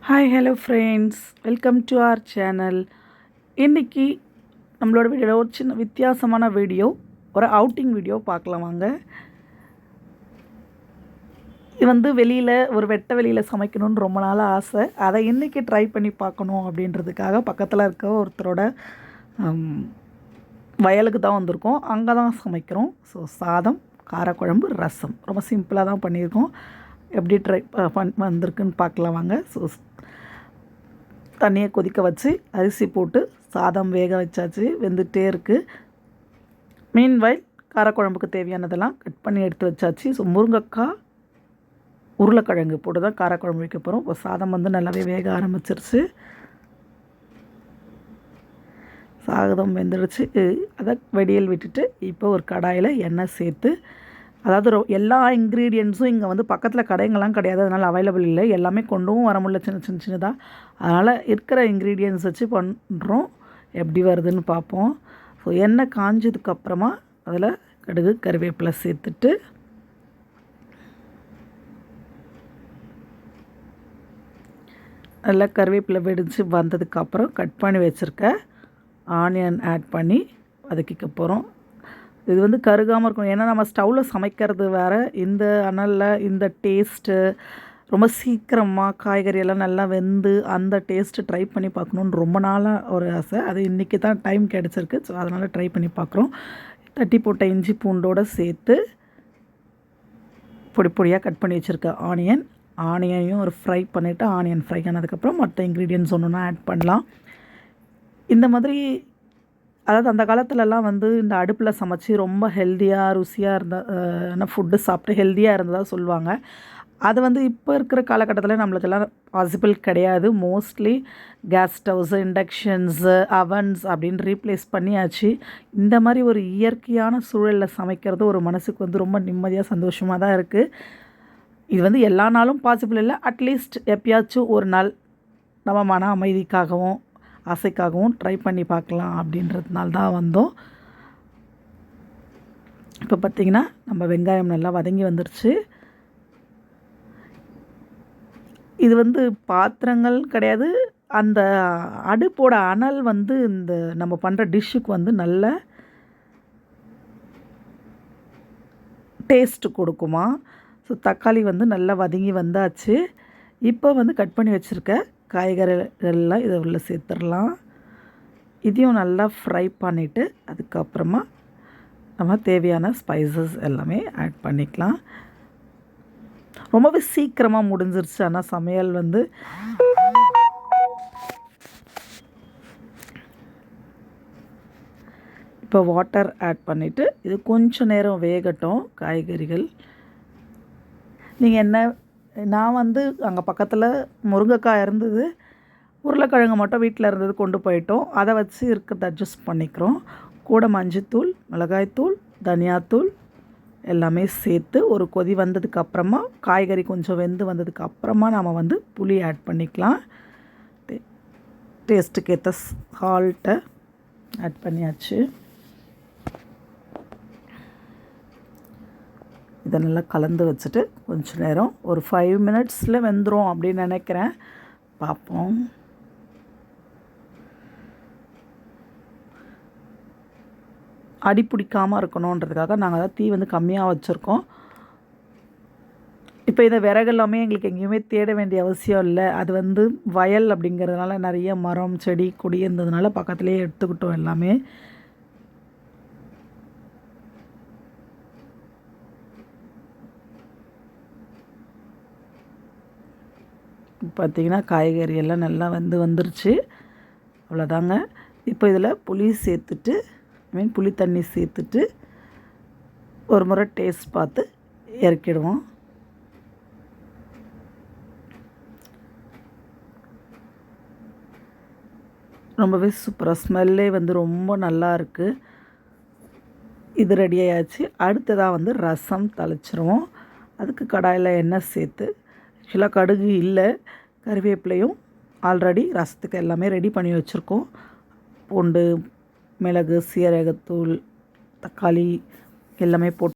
Hi hello friends, welcome to our channel. இன்றைக்கி நம்மளோட வீடியோவில் ஒரு சின்ன வித்தியாசமான வீடியோ, ஒரு அவுட்டிங் வீடியோ பார்க்கலாம் வாங்க. இது வெளியில் ஒரு வெட்ட வெளியில் சமைக்கணும்னு ரொம்ப நாளாக ஆசை. அதை இன்றைக்கி ட்ரை பண்ணி பார்க்கணும் அப்படின்றதுக்காக பக்கத்தில் இருக்க ஒருத்தரோட வயலுக்கு தான் வந்திருக்கோம். அங்கே தான் சமைக்கிறோம். ஸோ சாதம், காரக்குழம்பு, ரசம் ரொம்ப சிம்பிளாக தான் பண்ணியிருக்கோம். எப்படி ட்ரை வந்திருக்குன்னு பார்க்கலாம் வாங்க. ஸோ தண்ணியை கொதிக்க வச்சு அரிசி போட்டு சாதம் வேக வச்சாச்சு, வெந்துகிட்டே இருக்குது. மீன்வைல் காரக்குழம்புக்கு தேவையானதெல்லாம் கட் பண்ணி எடுத்து வச்சாச்சு. ஸோ முருங்கைக்காய், உருளைக்கிழங்கு போட்டு தான் காரக்குழம்பு வைக்க போகிறோம். இப்போ சாதம் நல்லாவே வேக ஆரம்பிச்சிருச்சு. சாதம் வெந்துடுச்சு. அதை வடியல் விட்டுட்டு இப்போ ஒரு கடாயில் எண்ணெய் சேர்த்து, அதாவது எல்லா இன்க்ரீடியன்ட்ஸும் இங்கே பக்கத்தில் கடைங்கள்லாம் கிடையாது, அதனால் அவைலபிள் இல்லை. எல்லாமே கொண்டும் வர முடியல, சின்னதாக. அதனால் இருக்கிற இன்க்ரீடியன்ஸ் வச்சு பண்ணுறோம். எப்படி வருதுன்னு பார்ப்போம். ஸோ எண்ணெய் காஞ்சதுக்கப்புறமா அதில் கடுகு, கருவேப்பிலை சேர்த்துட்டு நல்லா கருவேப்பிலை வெடித்து வந்ததுக்கப்புறம் கட் பண்ணி வச்சுருக்க ஆனியன் ஆட் பண்ணி வதக்கிக்க போகிறோம். இது கருகாமல் இருக்கும். ஏன்னா நம்ம ஸ்டவ்வில் சமைக்கிறது வேறு, இந்த அனலில் இந்த டேஸ்ட்டு ரொம்ப சீக்கிரமாக காய்கறியெல்லாம் நல்லா வெந்து அந்த டேஸ்ட்டு ட்ரை பண்ணி பார்க்கணுன்னு ரொம்ப நாளாக ஒரு ஆசை. அது இன்றைக்கி தான் டைம் கிடச்சிருக்கு. ஸோ அதனால் ட்ரை பண்ணி பார்க்குறோம். தட்டி போட்ட இஞ்சி பூண்டோடு சேர்த்து பொடி பொடியாக கட் பண்ணி வச்சுருக்க ஆனியனையும் ஒரு ஃப்ரை பண்ணிவிட்டு, ஆனியன் ஃப்ரை ஆனதுக்கப்புறம் மற்ற இன்க்ரீடியன்ட்ஸ் ஒன்று ஒன்றா ஆட் பண்ணலாம். இந்த மாதிரி, அதாவது அந்த காலத்துலலாம் இந்த அடுப்பில் சமைச்சி ரொம்ப ஹெல்த்தியாக ருசியாக இருந்த ஃபுட்டு சாப்பிட்டு ஹெல்த்தியாக இருந்ததாக சொல்லுவாங்க. அது இப்போ இருக்கிற காலகட்டத்தில் நம்மளுக்கெல்லாம் பாசிபிள் கிடையாது. மோஸ்ட்லி கேஸ் ஸ்டவ்ஸு, இண்டக்ஷன்ஸு, அவன்ஸ் அப்படின்னு ரீப்ளேஸ் பண்ணியாச்சு. இந்த மாதிரி ஒரு இயற்கையான சூழலில் சமைக்கிறது ஒரு மனசுக்கு ரொம்ப நிம்மதியாக சந்தோஷமாக தான் இருக்குது. இது எல்லா நாளும் பாசிபிள் இல்லை. அட்லீஸ்ட் எப்பயாச்சும் ஒரு நாள் நம்ம மன அமைதிக்காகவும் ஆசைக்காகவும் ட்ரை பண்ணி பார்க்கலாம் அப்படின்றதுனால தான் வந்தோம். இப்போ பார்த்திங்கன்னா நம்ம வெங்காயம் நல்லா வதங்கி வந்துருச்சு. இது பாத்திரங்கள் கிடையாது, அந்த அடுப்போட அனல் இந்த நம்ம பண்ணுற டிஷ்ஷுக்கு நல்ல டேஸ்ட்டு கொடுக்குமா. ஸோ தக்காளி நல்லா வதங்கி வந்தாச்சு. இப்போ கட் பண்ணி வச்சுருக்க காய்கறிகள்லாம் இதை உள்ள சேர்த்துடலாம். இதையும் நல்லா ஃப்ரை பண்ணிவிட்டு அதுக்கப்புறமா நம்ம தேவையான ஸ்பைசஸ் எல்லாமே ஆட் பண்ணிக்கலாம். ரொம்பவே சீக்கிரமாக முடிஞ்சிருச்சு. ஆனால் சமையல் இப்போ வாட்டர் ஆட் பண்ணிவிட்டு இது கொஞ்சம் நேரம் வேகட்டும் காய்கறிகள். நீங்கள் என்ன, நான் அங்கே பக்கத்தில் முருங்கைக்காய் இருந்தது, உருளைக்கிழங்கு மட்டும் வீட்டில் இருந்தது கொண்டு போயிட்டோம். அதை வச்சு இருக்கிறத அட்ஜஸ்ட் பண்ணிக்கிறோம். கூட மஞ்சத்தூள், மிளகாய்த்தூள், தனியாத்தூள் எல்லாமே சேர்த்து ஒரு கொதி வந்ததுக்கப்புறமா, காய்கறி கொஞ்சம் வெந்து வந்ததுக்கப்புறமா நாம் புளி ஆட் பண்ணிக்கலாம். டேஸ்ட்டுக்கு ஏற்ற சால்ட்டை ஆட் பண்ணியாச்சு. இதை நல்லா கலந்து வச்சுட்டு கொஞ்சம் நேரம், ஒரு 5 மினிட்ஸில் வெந்துடும் அப்படின்னு நினைக்கிறேன். பார்ப்போம். அடி பிடிக்காமல் இருக்கணுன்றதுக்காக நாங்கள் தான் தீ கம்மியாக வச்சுருக்கோம். இப்போ இதை விறகு எல்லாமே எங்களுக்கு எங்கேயுமே தேட வேண்டிய அவசியம் இல்லை. அது வயல் அப்படிங்கிறதுனால நிறைய மரம், செடி, கொடி இருந்ததுனால பக்கத்துலேயே எடுத்துக்கிட்டோம் எல்லாமே. பார்த்திங்கன்னா காய்கறி எல்லாம் நல்லா வந்துருச்சு. அவ்வளோதாங்க. இப்போ இதில் புளி சேர்த்துட்டு, புளி தண்ணி சேர்த்துட்டு ஒரு முறை டேஸ்ட் பார்த்து இறக்கிடுவோம். ரொம்பவே சூப்பராக ஸ்மெல்லே ரொம்ப நல்லா இருக்குது. இது ரெடி ஆயாச்சு. அடுத்ததாக ரசம் தாளிச்சிருவோம். அதுக்கு கடாயில் எண்ணெய் சேர்த்து, ஆக்சுவலாக கடுகு இல்லை, கறிவேப்பிலையும் ஆல்ரெடி ரசத்துக்கு எல்லாமே ரெடி பண்ணி வச்சுருக்கோம். பூண்டு, மிளகு, சீரகத்தூள், தக்காளி எல்லாமே போட்டு